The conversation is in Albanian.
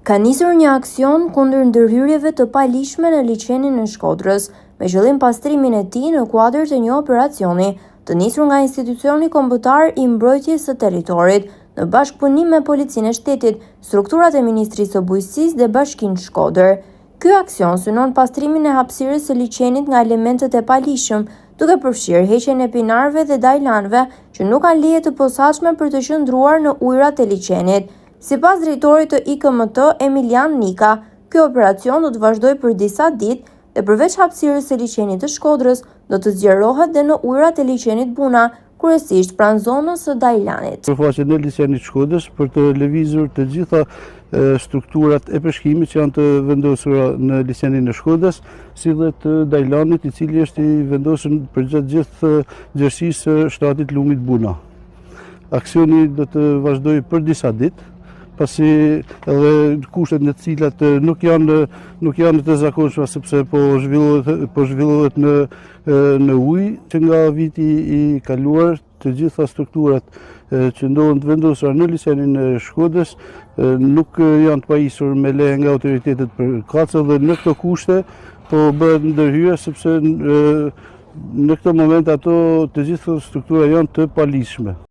Ka nisur një aksion kundër ndërhyrjeve të paligjshme në liçenin e Shkodrës, me qëllim pastrimin e tij në kuadër të një operacioni të nisur nga institucioni kombëtar i mbrojtjes së territorit, në bashkëpunim me Policinë e Shtetit, strukturat e Ministrisë së Bujqësisë dhe Bashkinë Shkodër. Ky aksion synon pastrimin e hapësirës së liçenit nga elementet e paligjshëm, duke përfshirë heqjen e pinarëve dhe dajlanëve që nuk kanë leje të posaçme për të qëndruar në ujërat e liçenit. Sipas drejtorit të IKMT Emilian Nika, ky operacion do të vazhdojë për disa ditë dhe përveç hapësirës së liçenit të Shkodrës, do të zgjerohet dhe në ujërat e liçenit Buna, kryesisht pranë zonës së Dajlanit. Përfaqen në liçenit Shkodrës për të lëvizur të gjitha strukturat e peshkimit që janë të vendosura në liçenin e Shkodrës, si dhe të Dajlanit, i cili është i vendosur përgjatë gjithë gjerësisë së shtatit lumit Buna. Aksioni do të vazhdojë për disa ditë, pasi edhe kushtet në të cilat nuk janë të zakonshme, sepse po zhvillohet në ujë, që nga viti i kaluar të gjitha strukturat që ndohen të vendosura në liçenin e Shkodrës nuk janë të pajisur me leje nga autoritetet përkatëse, dhe në këto kushte po bëhet ndërhyrje, sepse në këtë moment ato të gjitha struktura janë të paligjshme.